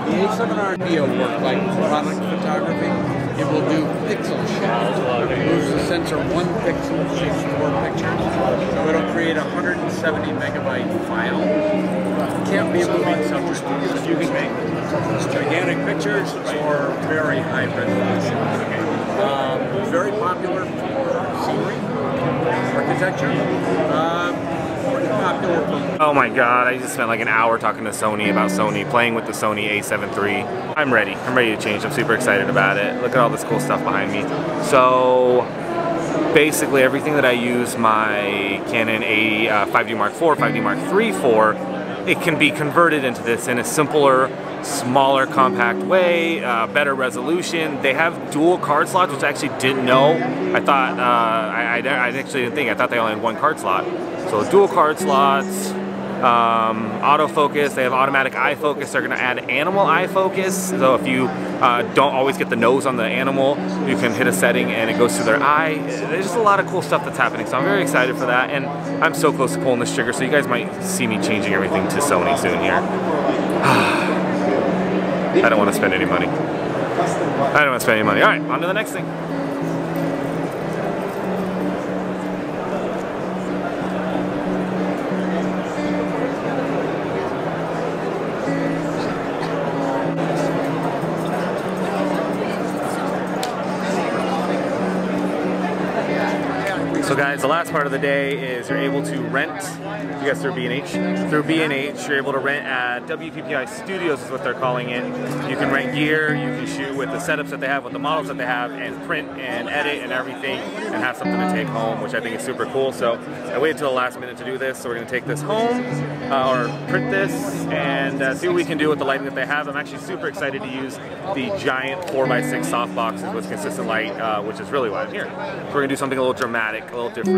The A7R Neo work like product photography. It will do pixel shift. It moves the sensor 1 pixel, shapes 4 pictures. So it'll create a 170 megabyte file. Can't be a moving subject. So you can make gigantic pictures or very high resolution. Very popular for scenery, architecture. Pretty popular for... Oh my god, I just spent like an hour talking to Sony about Sony, playing with the Sony A7 III. I'm ready to change. I'm super excited about it. Look at all this cool stuff behind me. So basically everything that I use my Canon 5D Mark IV, 5D Mark III for, it can be converted into this in a simpler, smaller, compact way, better resolution. They have dual card slots, which I actually didn't know. I thought, I actually didn't think, I thought they only had 1 card slot. So dual card slots, autofocus, they have automatic eye focus. They're gonna add animal eye focus. So if you don't always get the nose on the animal, you can hit a setting and it goes through their eye. There's just a lot of cool stuff that's happening. So I'm very excited for that. And I'm so close to pulling this trigger. So you guys might see me changing everything to Sony soon here. I don't want to spend any money. I don't want to spend any money. All right, on to the next thing. So guys, the last part of the day is you're able to rent, you guys through B&H? Through B&H, you're able to rent at WPPI Studios is what they're calling it. You can rent gear, you can shoot with the setups that they have, with the models that they have, and print and edit and everything, and have something to take home, which I think is super cool. So I waited till the last minute to do this, so we're going to take this home, or print this, and see what we can do with the lighting that they have. I'm actually super excited to use the giant 4x6 softboxes with consistent light, which is really why I'm here. So we're going to do something a little dramatic, a little different.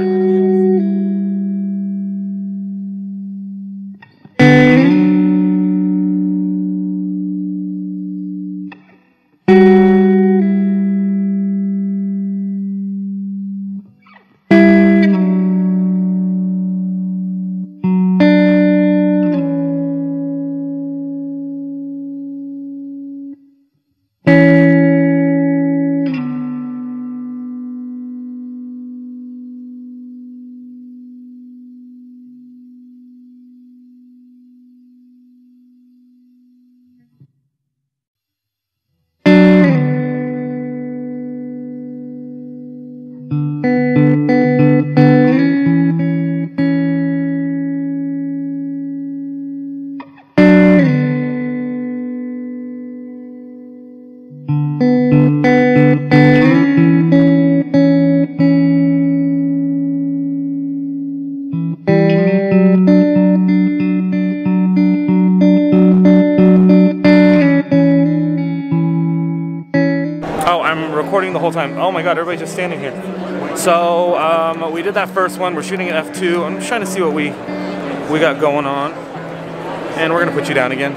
recording the whole time. Oh my god, everybody's just standing here. So we did that first one. We're shooting at f2. I'm just trying to see what we got going on, and we're gonna put you down again.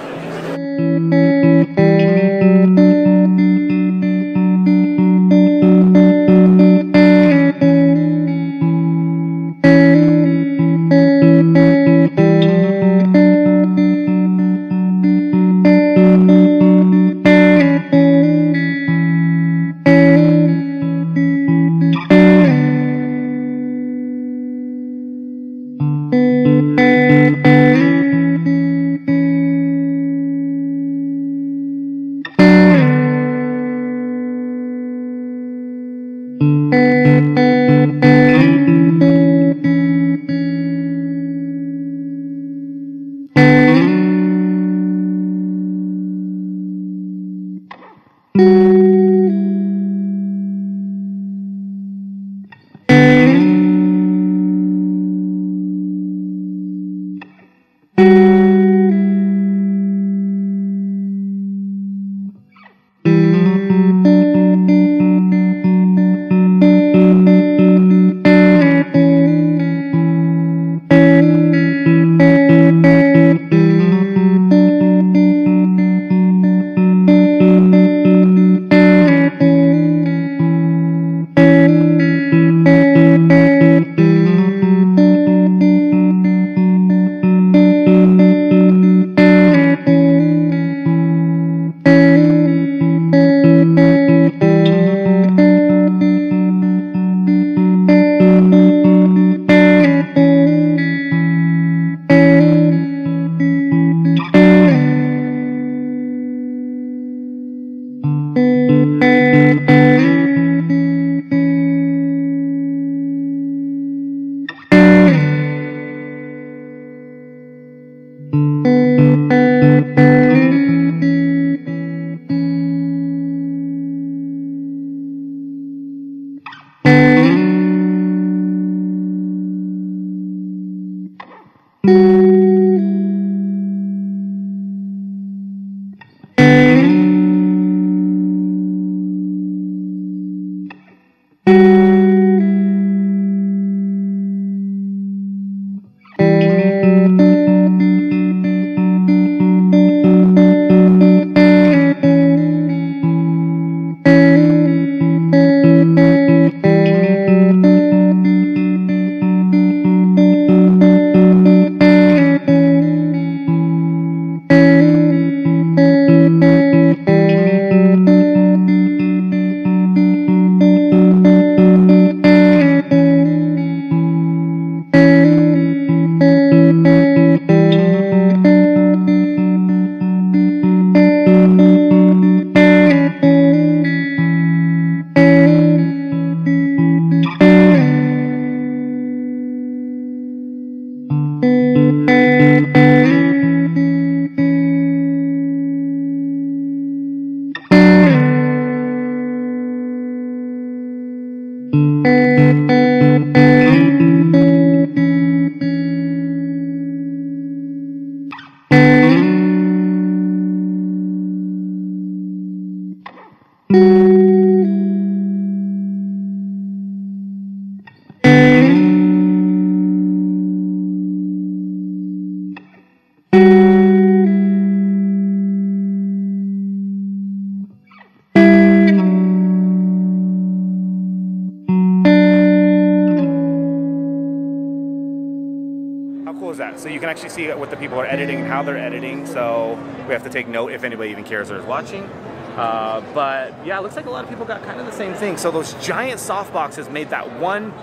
So you can actually see what the people are editing and how they're editing, so we have to take note if anybody even cares or is watching. But yeah, it looks like a lot of people got kind of the same thing. So those giant softboxes made that one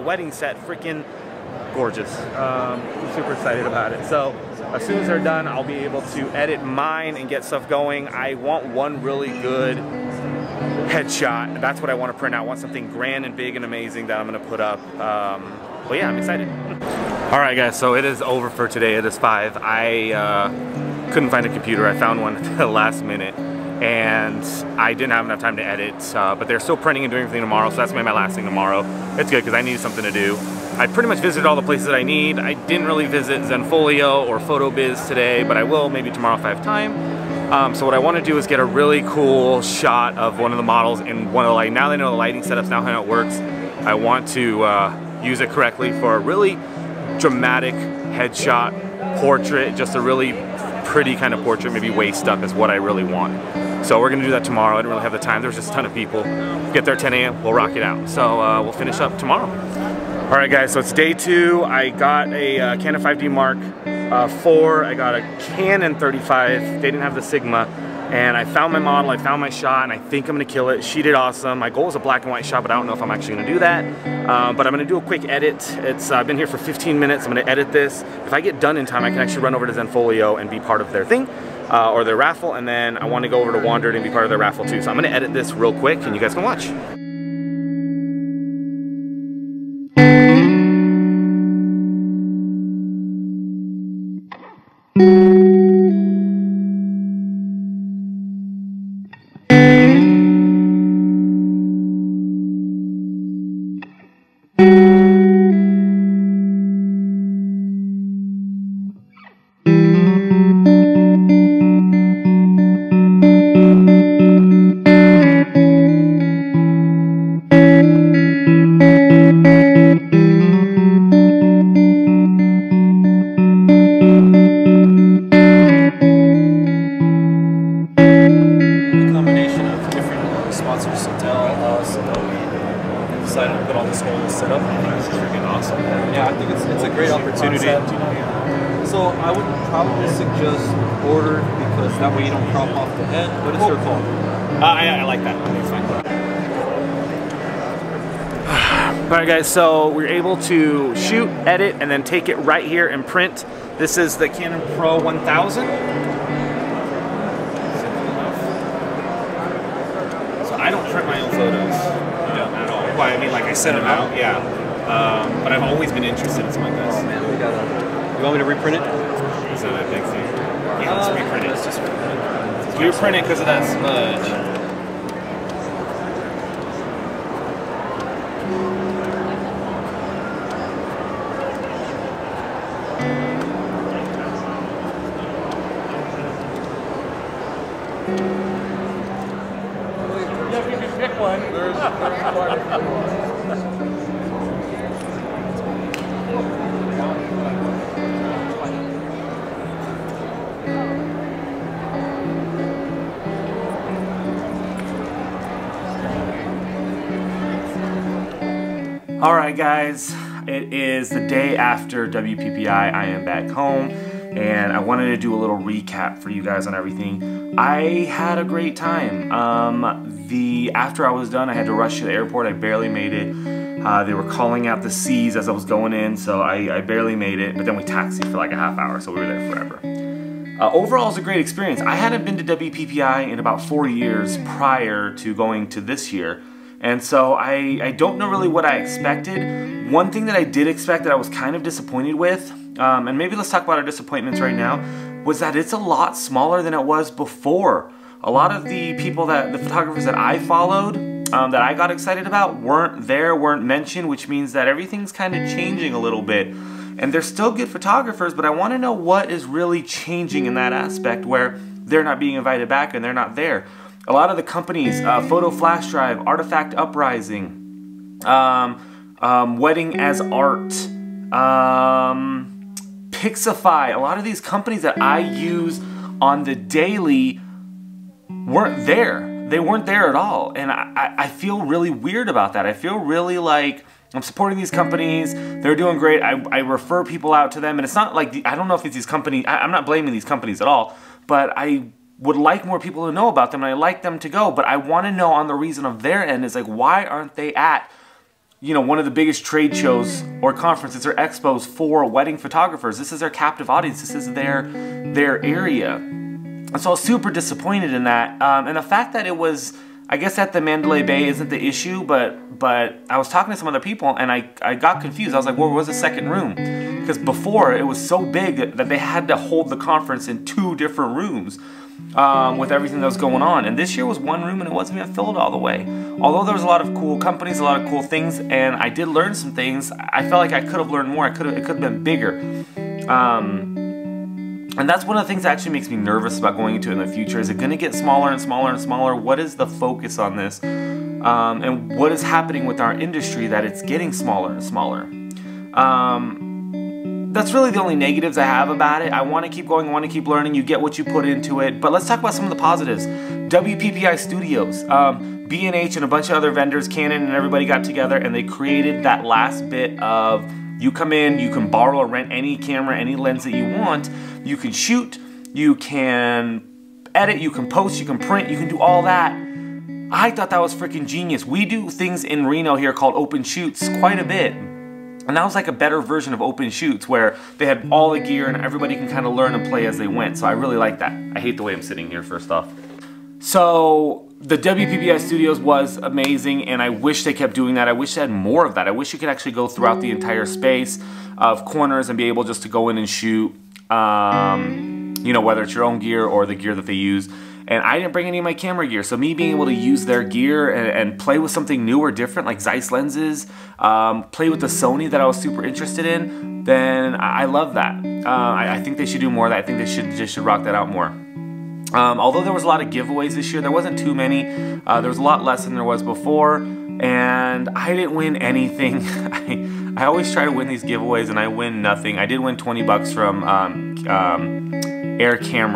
wedding set freaking gorgeous. I'm super excited about it. So as soon as they're done, I'll be able to edit mine and get stuff going. I want one really good headshot. That's what I want to print out. I want something grand and big and amazing that I'm going to put up. But yeah, I'm excited. Alright guys, so it is over for today. It is 5. I couldn't find a computer. I found one at the last minute and I didn't have enough time to edit, but they're still printing and doing everything tomorrow, so that's my last thing tomorrow. It's good because I needed something to do. I pretty much visited all the places that I need. I didn't really visit Zenfolio or PhotoBiz today, but I will maybe tomorrow if I have time. So what I want to do is get a really cool shot of one of the models in one of the lighting. Now they know the lighting setups, now how it works. I want to use it correctly for a really dramatic headshot portrait, just a really pretty kind of portrait, maybe waist up is what I really want. So we're gonna do that tomorrow. I didn't really have the time. There's just a ton of people. Get there at 10 a.m. We'll rock it out. So we'll finish up tomorrow. All right, guys. So it's day 2. I got a Canon 5D Mark IV. I got a Canon 35. They didn't have the Sigma. And I found my model, I found my shot, and I think I'm gonna kill it. She did awesome. My goal is a black and white shot, but I don't know if I'm actually gonna do that. But I'm gonna do a quick edit. I've been here for 15 minutes. I'm gonna edit this. If I get done in time, I can actually run over to Zenfolio and be part of their thing, or their raffle, and then I wanna go over to Wandered and be part of their raffle too. So I'm gonna edit this real quick, and you guys can watch. Decided to put all this whole setup. This is freaking awesome. Yeah, I think it's a great opportunity. So I would probably suggest order because that way you don't crop off the head, but it's your call. I like that. It's fine. Alright guys, so we're able to shoot, edit, and then take it right here and print. This is the Canon Pro 1000. So I don't print my own photos. At all. Well, I mean, like I sent them out, yeah. But I've always been interested in something like this. Oh man, we got you want me to reprint it? Is that a big thing? Yeah, let's reprint it. Let's just reprint it because of that smudge. Alright guys, it is the day after WPPI. I am back home and I wanted to do a little recap for you guys on everything. I had a great time. After I was done, I had to rush to the airport. I barely made it. They were calling out the C's as I was going in, so I barely made it, but then we taxied for like a half hour, so we were there forever. Overall, it was a great experience. I hadn't been to WPPI in about 4 years prior to going to this year. And so I don't know really what I expected. One thing that I did expect that I was kind of disappointed with, and maybe let's talk about our disappointments right now, was that it's a lot smaller than it was before. A lot of the people the photographers that I followed, that I got excited about weren't mentioned, which means that everything's kind of changing a little bit. And they're still good photographers, but I want to know what is really changing in that aspect where they're not being invited back and they're not there. A lot of the companies, Photo Flash Drive, Artifact Uprising, Wedding as Art, Pixify, a lot of these companies that I use on the daily weren't there. They weren't there at all. And I feel really weird about that. I feel really like I'm supporting these companies. They're doing great. I refer people out to them. And it's not like, I don't know if it's these companies, I'm not blaming these companies at all, but I would like more people to know about them, and I like them to go, but I want to know on the reason of their end is like, why aren't they at, you know, one of the biggest trade shows or conferences or expos for wedding photographers? This is their captive audience. This is their area. And so I was super disappointed in that. And the fact that it was, I guess at the Mandalay Bay isn't the issue, but I was talking to some other people and I got confused. I was like, well, where was the second room? Because before it was so big that they had to hold the conference in 2 different rooms. With everything that was going on. And this year was one room and it wasn't even filled all the way. Although there was a lot of cool companies, a lot of cool things, and I did learn some things, I felt like I could have learned more. It could have been bigger. And that's one of the things that actually makes me nervous about going into it in the future. Is it going to get smaller and smaller and smaller? What is the focus on this? And what is happening with our industry that it's getting smaller and smaller? That's really the only negatives I have about it. I want to keep going, I want to keep learning. You get what you put into it. But let's talk about some of the positives. WPPI Studios, B&H and a bunch of other vendors, Canon and everybody got together and they created that last bit of, you come in, you can borrow or rent any camera, any lens that you want. You can shoot, you can edit, you can post, you can print, you can do all that. I thought that was freaking genius. We do things in Reno here called open shoots quite a bit. And that was like a better version of open shoots where they had all the gear and everybody can kind of learn and play as they went. So I really like that. I hate the way I'm sitting here, first off. So the WPPI Studios was amazing and I wish they kept doing that. I wish they had more of that. I wish you could actually go throughout the entire space of corners and be able just to go in and shoot, you know, whether it's your own gear or the gear that they use. And I didn't bring any of my camera gear, so me being able to use their gear and play with something new or different, like Zeiss lenses, play with the Sony that I was super interested in, then I love that. I think they should do more of that. I think they should rock that out more. Although there was a lot of giveaways this year, there wasn't too many. There was a lot less than there was before, and I didn't win anything. I always try to win these giveaways, and I win nothing. I did win 20 bucks from Air Cam,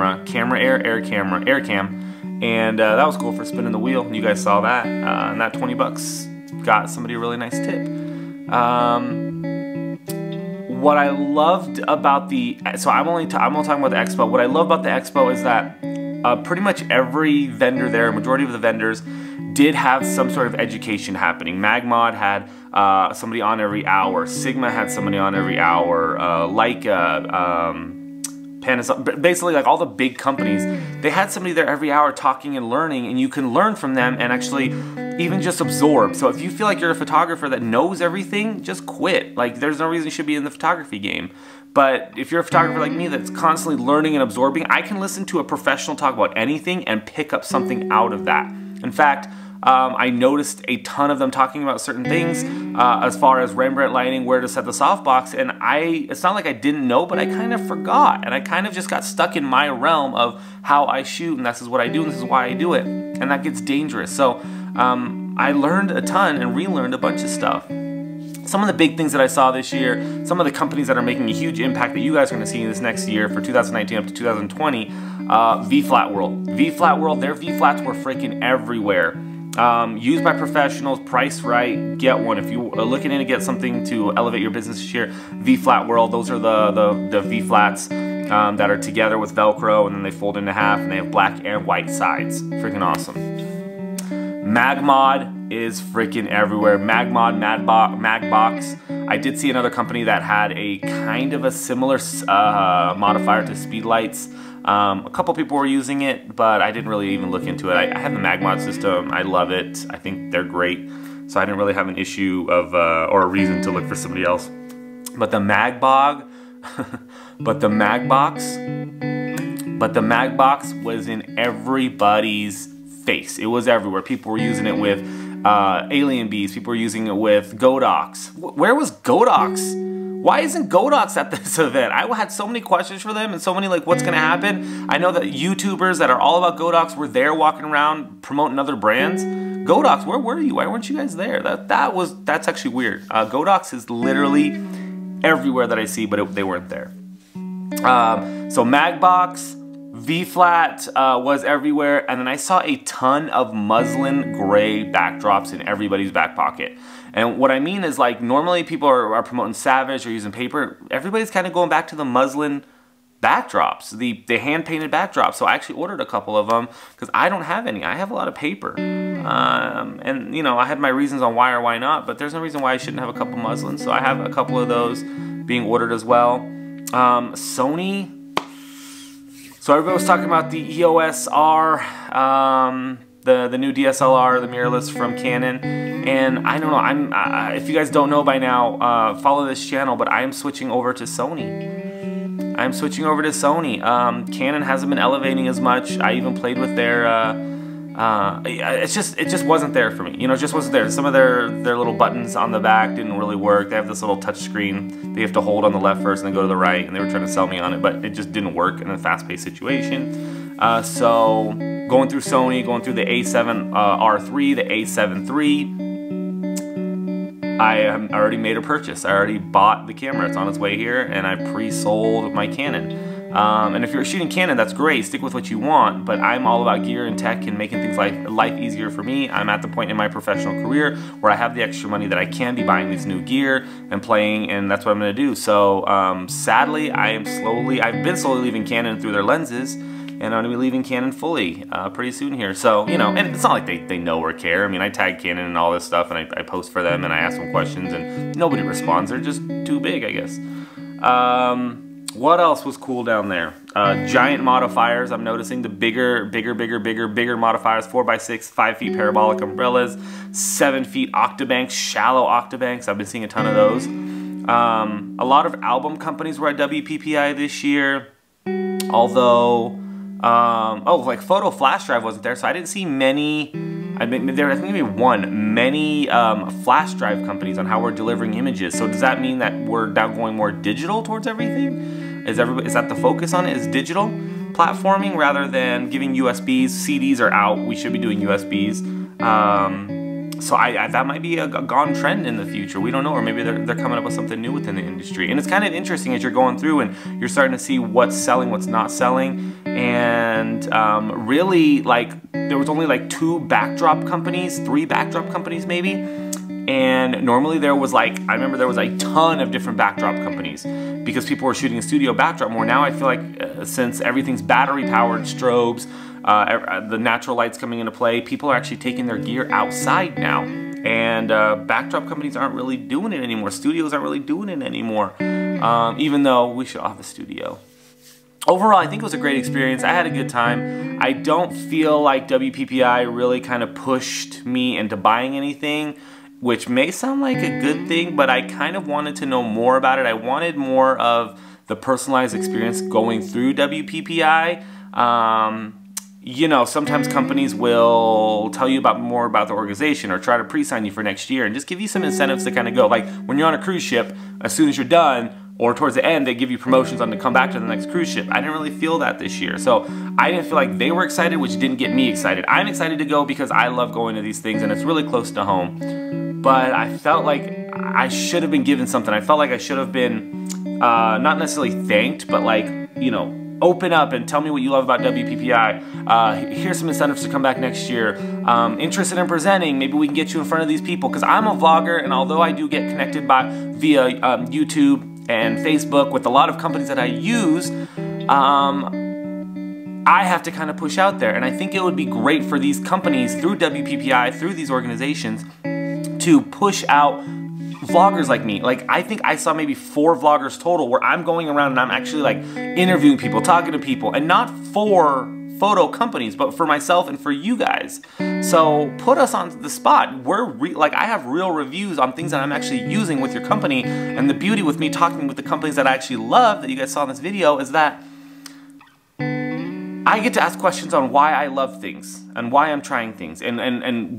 and that was cool for spinning the wheel. You guys saw that, and that 20 bucks got somebody a really nice tip. What I loved about the, so I'm only talking about the expo. What I love about the expo is that pretty much every vendor there, a majority of the vendors, did have some sort of education happening. Magmod had somebody on every hour. Sigma had somebody on every hour. Leica, Panasonic, basically like all the big companies, they had somebody there every hour talking and learning, and you can learn from them and actually even just absorb. So if you feel like you're a photographer that knows everything, just quit. Like there's no reason you should be in the photography game. But if you're a photographer like me that's constantly learning and absorbing, I can listen to a professional talk about anything and pick up something out of that. In fact, I noticed a ton of them talking about certain things as far as Rembrandt lighting, where to set the softbox, and it's not like I didn't know, but I kind of forgot, and I kind of just got stuck in my realm of how I shoot, and this is what I do, and this is why I do it, and that gets dangerous. So I learned a ton and relearned a bunch of stuff. Some of the big things that I saw this year, some of the companies that are making a huge impact that you guys are going to see in this next year for 2019 up to 2020, V-Flat World. V-Flat World, their V-Flats were freaking everywhere. Used by professionals, priced right, get one. If you are looking in to get something to elevate your business this year, V-Flat World, those are the V-Flats that are together with Velcro, and then they fold into half, and they have black and white sides. Freaking awesome. Magmod is freaking everywhere. Magmod, Magbox. I did see another company that had a kind of a similar modifier to Speedlights. A couple people were using it, but I didn't really even look into it. I have the Magmod system. I love it. I think they're great. So I didn't really have an issue of or a reason to look for somebody else. But the Magbox was in everybody's face. It was everywhere. People were using it with Alien Bees. People were using it with Godox. Where was Godox? Why isn't Godox at this event? I had so many questions for them and so many like, what's gonna happen? I know that YouTubers that are all about Godox were there walking around promoting other brands. Godox, where were you? Why weren't you guys there? That's actually weird. Godox is literally everywhere that I see, but they weren't there. So Magbox, V-Flat was everywhere, and then I saw a ton of muslin gray backdrops in everybody's back pocket. And what I mean is, like, normally people are promoting Savage or using paper. Everybody's kind of going back to the muslin backdrops, the hand-painted backdrops. So I actually ordered a couple of them because I don't have any. I have a lot of paper. And, you know, I had my reasons on why or why not, but there's no reason why I shouldn't have a couple muslins. So I have a couple of those being ordered as well. Sony. So everybody was talking about the EOS R, the new DSLR, the mirrorless from Canon, and I don't know. If you guys don't know by now, follow this channel, but I am switching over to Sony. Canon hasn't been elevating as much. I even played with their it just wasn't there for me. You know, it just wasn't there. Some of their little buttons on the back didn't really work. They have this little touch screen that you have to hold on the left first and then go to the right, and they were trying to sell me on it, but it just didn't work in a fast-paced situation. So going through Sony, going through the A7R3, the A7 III, I already made a purchase. I already bought the camera. It's on its way here, and I pre-sold my Canon. And if you're shooting Canon, that's great. Stick with what you want, but I'm all about gear and tech and making things life easier for me. I'm at the point in my professional career where I have the extra money that I can be buying this new gear and playing, and that's what I'm gonna do. So sadly, I've been slowly leaving Canon through their lenses, and I'm gonna be leaving Canon fully pretty soon here. So, you know, and it's not like they know or care. I mean, I tag Canon and all this stuff, and I post for them, and I ask them questions, and nobody responds. They're just too big, I guess. What else was cool down there? Giant modifiers. I'm noticing the bigger modifiers, 4x6, 5 feet parabolic umbrellas, 7 feet octabanks, shallow octabanks. I've been seeing a ton of those. A lot of album companies were at WPPI this year, although, like Photo Flash Drive wasn't there, so I didn't see many. I think maybe many flash drive companies on how we're delivering images. So does that mean that we're now going more digital towards everything? Is that the focus on it? Is digital platforming rather than giving USBs? CDs are out. We should be doing USBs. So that might be a gone trend in the future. We don't know, or maybe they're coming up with something new within the industry. And it's kind of interesting as you're going through and you're starting to see what's selling, what's not selling. And really, like, there was only like 2 backdrop companies, 3 backdrop companies maybe. And normally there was like, I remember there was a ton of different backdrop companies because people were shooting a studio backdrop more. Now I feel like since everything's battery powered, strobes, the natural light's coming into play, people are actually taking their gear outside now. And backdrop companies aren't really doing it anymore. Studios aren't really doing it anymore. Even though we should have a studio. Overall, I think it was a great experience. I had a good time. I don't feel like WPPI really kind of pushed me into buying anything, which may sound like a good thing, but I kind of wanted to know more about it. I wanted more of the personalized experience going through WPPI. You know, sometimes companies will tell you more about the organization or try to pre-sign you for next year and just give you some incentives to kind of go. Like when you're on a cruise ship, as soon as you're done, or towards the end, they give you promotions on to come back to the next cruise ship. I didn't really feel that this year. So I didn't feel like they were excited, which didn't get me excited. I'm excited to go because I love going to these things and it's really close to home. But I felt like I should have been given something. I felt like I should have been, not necessarily thanked, but like, you know, open up and tell me what you love about WPPI. Here's some incentives to come back next year. Interested in presenting, maybe we can get you in front of these people. Because I'm a vlogger, and although I do get connected via YouTube and Facebook with a lot of companies that I use, I have to kind of push out there. And I think it would be great for these companies through WPPI, through these organizations, to push out vloggers like me. Like, I think I saw maybe 4 vloggers total where I'm going around and I'm actually like interviewing people, talking to people, and not for photo companies, but for myself and for you guys. So put us on the spot. Like, I have real reviews on things that I'm actually using with your company, and the beauty with me talking with the companies that I actually love that you guys saw in this video is that I get to ask questions on why I love things and why I'm trying things and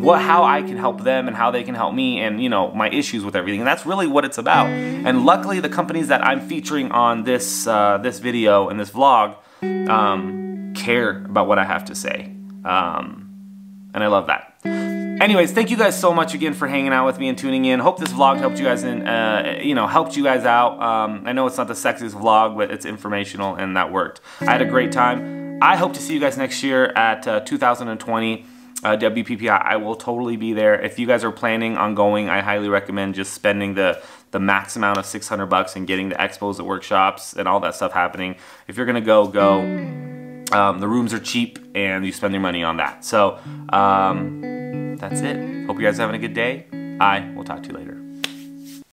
how I can help them and how they can help me and, you know, my issues with everything. And that's really what it's about. And luckily the companies that I'm featuring on this this video and this vlog care about what I have to say. And I love that. Anyways, thank you guys so much again for hanging out with me and tuning in. Hope this vlog helped you guys helped you guys out. I know it's not the sexiest vlog, but it's informational and that worked. I had a great time. I hope to see you guys next year at 2020 WPPI. I will totally be there. If you guys are planning on going, I highly recommend just spending the max amount of $600 and getting the expos, the workshops, and all that stuff happening. If you're gonna go. The rooms are cheap and you spend your money on that. So that's it. Hope you guys are having a good day. I will talk to you later.